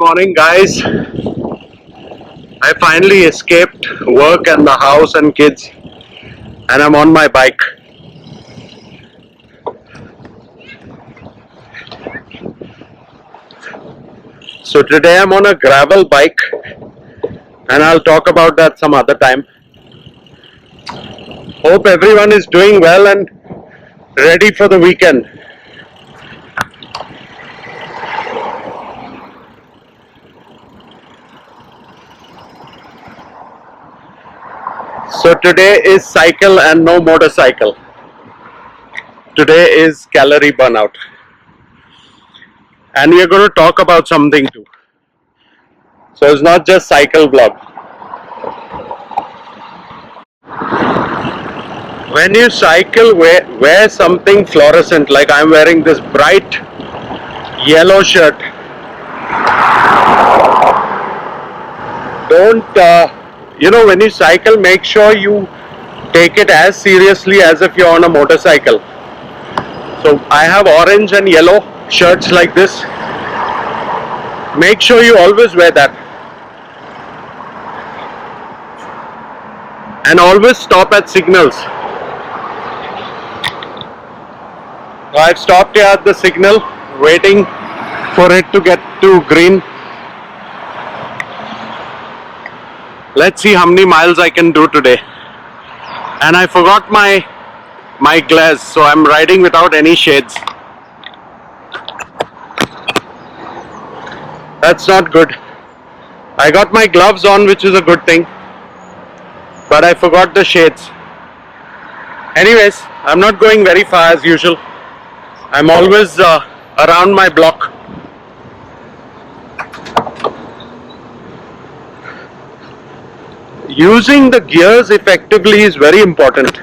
morning, guys. I finally escaped work and the house and kids, and I'm on my bike. So today I'm on a gravel bike, and I'll talk about that some other time. Hope everyone is doing well and ready for the weekend. So today is cycle and no motorcycle. Today is calorie burnout. And we're going to talk about something too. So it's not just cycle vlog. When you cycle, wear something fluorescent, like I'm wearing this bright yellow shirt. Don't, when you cycle, make sure you take it as seriously as if you're on a motorcycle. So I have orange and yellow shirts like this. Make sure you always wear that. And always stop at signals. I've stopped here at the signal, waiting for it to get to green. Let's see how many miles I can do today. And I forgot my glass, so I'm riding without any shades. That's not good. I got my gloves on, which is a good thing, but I forgot the shades. Anyways, I'm not going very far as usual. I'm always around my block. Using the gears effectively is very important,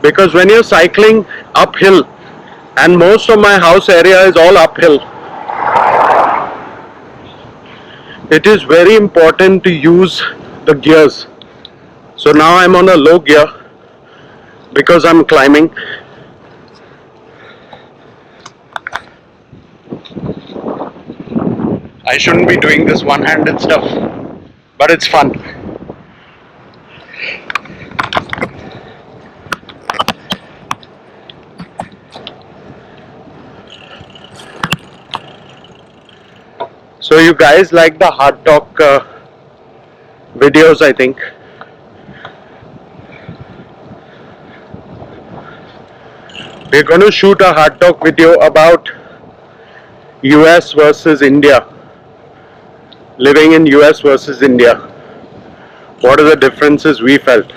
because when you're cycling uphill, and most of my house area is all uphill, it is very important to use the gears. So now I'm on a low gear because I'm climbing. I shouldn't be doing this one-handed stuff, but it's fun. So you guys like the hard talk videos, I think. We're going to shoot a hard talk video about US versus India. Living in US versus India. What are the differences we felt?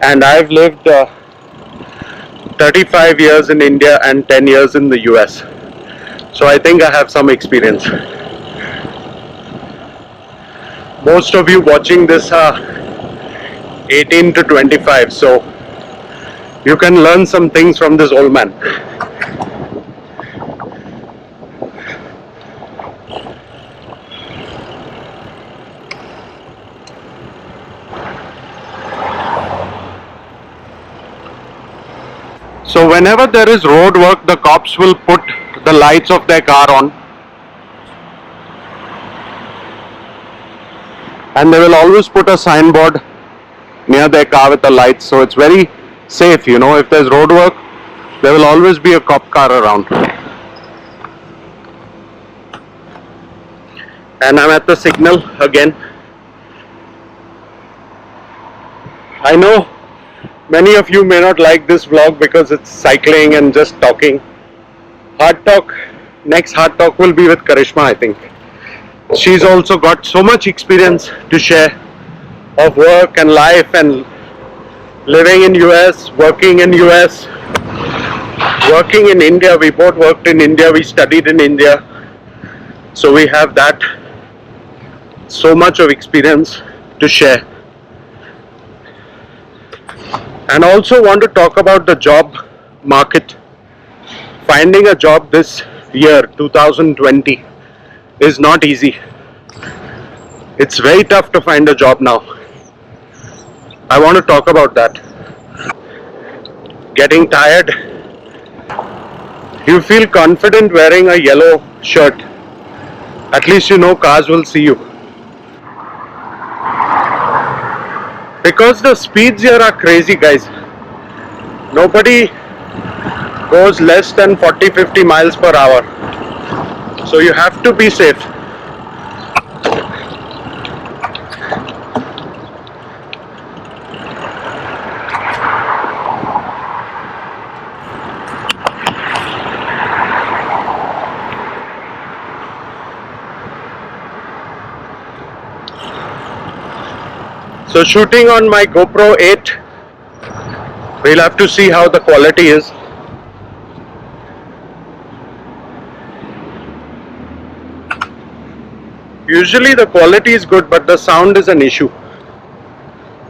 And I've lived 35 years in India and 10 years in the US. So I think I have some experience. Most of you watching this are 18 to 25, so you can learn some things from this old man. So whenever there is road work, the cops will put the lights of their car on, and they will always put a signboard near their car with the lights, so it's very safe. If there's road work, there will always be a cop car around. And I'm at the signal again. I know many of you may not like this vlog because it's cycling and just talking. Hard talk, next hard talk will be with Karishma, I think. She's also got so much experience to share of work and life and living in US, working in US, working in India. We both worked in India, we studied in India. So we have that so much of experience to share. And also want to talk about the job market. Finding a job this year, 2020, is not easy. It's very tough to find a job now. I want to talk about that. Getting tired. You feel confident wearing a yellow shirt At least you know cars will see you. Because the speeds here are crazy, guys. Nobody goes less than 40-50 miles per hour. So you have to be safe. So shooting on my GoPro 8, we'll have to see how the quality is. Usually the quality is good, but the sound is an issue.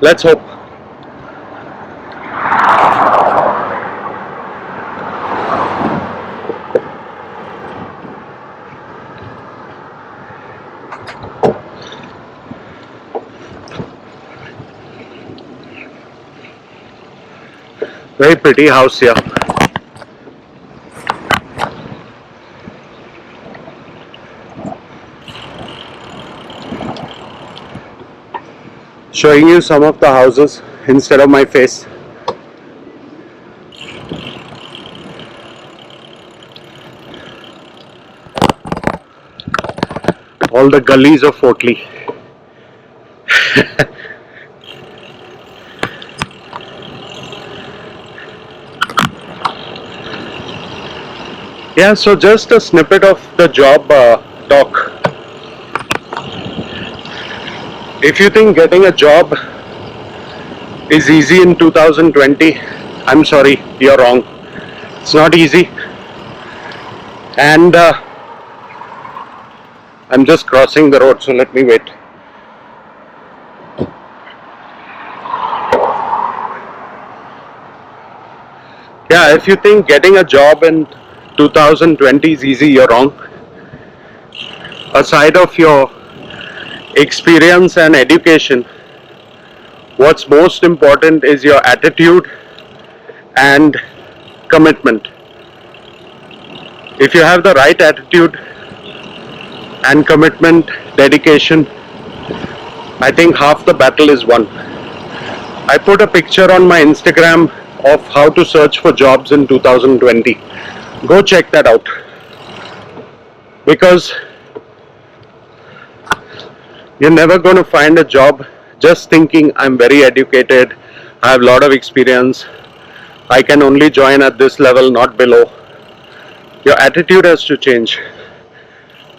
Let's hope. Very pretty house here. Showing you some of the houses instead of my face. All the gullies of Fort Lee. Yeah, so just a snippet of the job talk. If you think getting a job is easy in 2020, I'm sorry, you're wrong. It's not easy. And I'm just crossing the road, so let me wait. Yeah, if you think getting a job in 2020 is easy, you're wrong. Aside of your experience and education, what's most important is your attitude and commitment. If you have the right attitude and commitment, dedication, I think half the battle is won. I put a picture on my Instagram of how to search for jobs in 2020. Go check that out. Because you're never going to find a job just thinking I'm very educated, I have a lot of experience, I can only join at this level, not below. Your attitude has to change.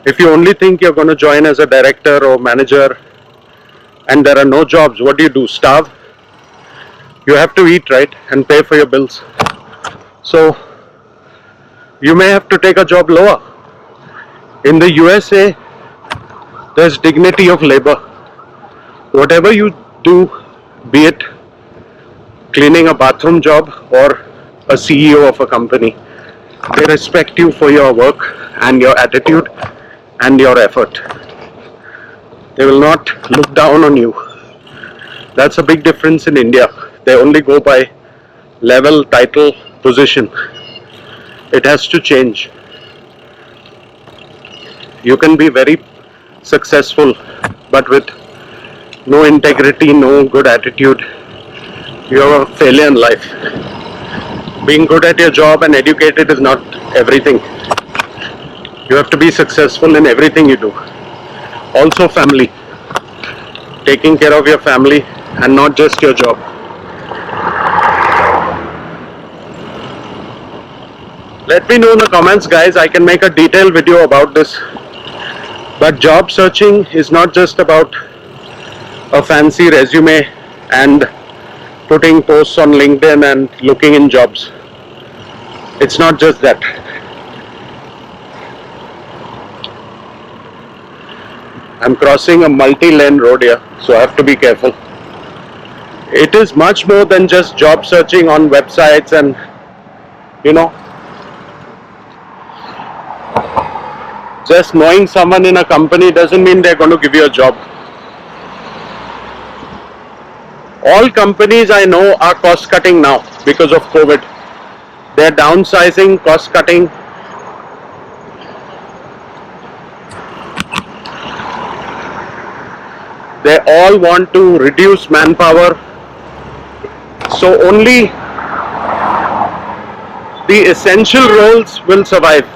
If you only think you're going to join as a director or manager and there are no jobs, what do? Starve? You have to eat, right? And pay for your bills. So you may have to take a job lower. In the USA, there's dignity of labor. Whatever you do, be it cleaning a bathroom job or a CEO of a company, they respect you for your work and your attitude and your effort. They will not look down on you. That's a big difference in India. They only go by level, title, position. It has to change. You can be very successful, but with no integrity, no good attitude, you're a failure in life. Being good at your job and educated is not everything. You have to be successful in everything you do. Also family. Taking care of your family and not just your job. Let me know in the comments, guys. I can make a detailed video about this. But job searching is not just about a fancy resume and putting posts on LinkedIn and looking in jobs. It's not just that. I'm crossing a multi-lane road here, so I have to be careful. It is much more than just job searching on websites and, just knowing someone in a company doesn't mean they're going to give you a job. All companies I know are cost cutting now because of COVID. They're downsizing, cost cutting. They all want to reduce manpower. So only the essential roles will survive.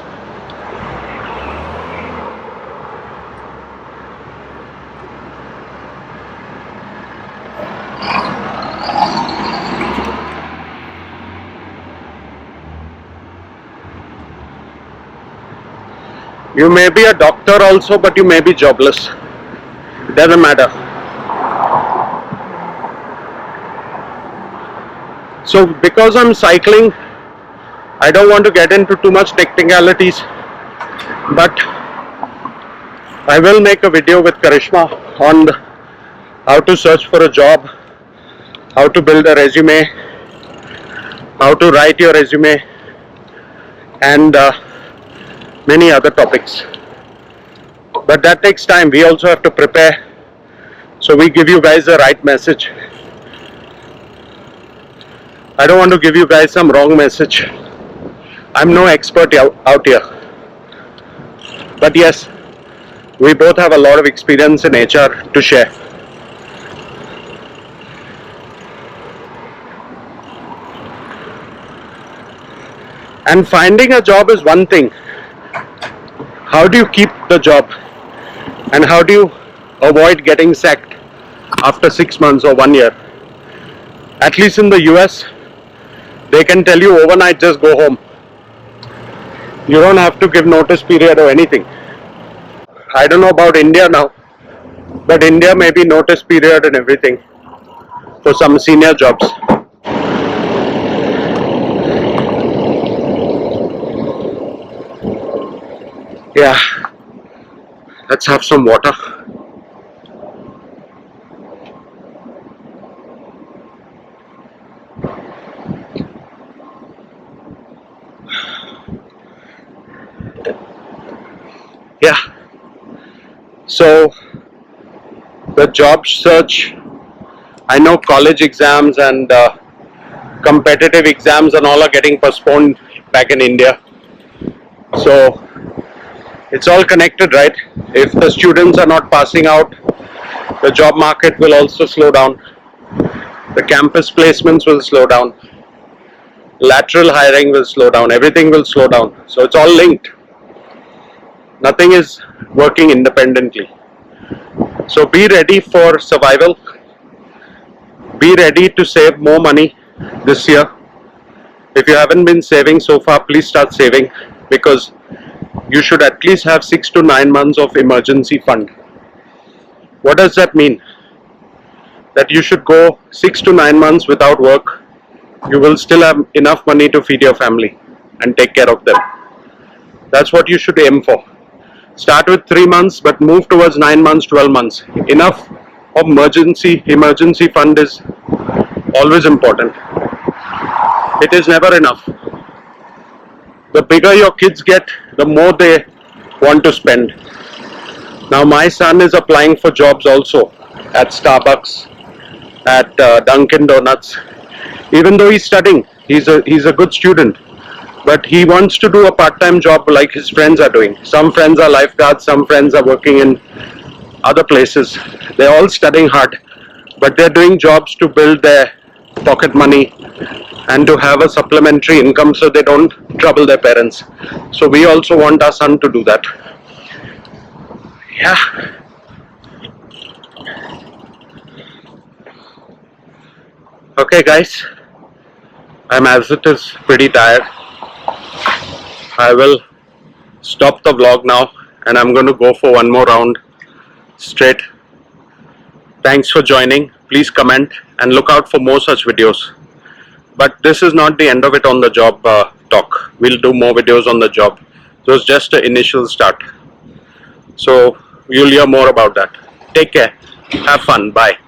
You may be a doctor also, but you may be jobless. Doesn't matter. So because I'm cycling, I don't want to get into too much technicalities, but I will make a video with Karishma on how to search for a job, how to build a resume, how to write your resume, and many other topics. But that takes time. We also have to prepare, so we give you guys the right message. I don't want to give you guys some wrong message. I'm no expert out here, but yes, we both have a lot of experience in HR to share. And finding a job is one thing. How do you keep the job? And how do you avoid getting sacked after 6 months or 1 year? At least in the US, they can tell you overnight, just go home. You don't have to give notice period or anything. I don't know about India now, but India may be notice period and everything for some senior jobs. Yeah, let's have some water. Yeah, so the job search, I know college exams and competitive exams and all are getting postponed back in India. So it's all connected, right? If the students are not passing out, the job market will also slow down. The campus placements will slow down. Lateral hiring will slow down. Everything will slow down. So it's all linked. Nothing is working independently. So be ready for survival. Be ready to save more money this year. If you haven't been saving so far, please start saving, because you should at least have 6 to 9 months of emergency fund. What does that mean? That you should go 6 to 9 months without work. You will still have enough money to feed your family and take care of them. That's what you should aim for. Start with 3 months, but move towards 9 months, 12 months. Enough of emergency fund is always important. It is never enough. The bigger your kids get, the more they want to spend. Now my son is applying for jobs also at Starbucks, at Dunkin' Donuts. Even though he's studying, he's a good student, but he wants to do a part-time job like his friends are doing. Some friends are lifeguards, some friends are working in other places. They're all studying hard, but they're doing jobs to build their pocket money and to have a supplementary income so they don't trouble their parents. So we also want our son to do that. Yeah. Okay guys, I'm as it is pretty tired. I will stop the vlog now and I'm going to go for one more round straight. Thanks for joining. Please comment and look out for more such videos. But this is not the end of it on the job talk. We'll do more videos on the job. So it's just an initial start. So you'll hear more about that. Take care. Have fun. Bye.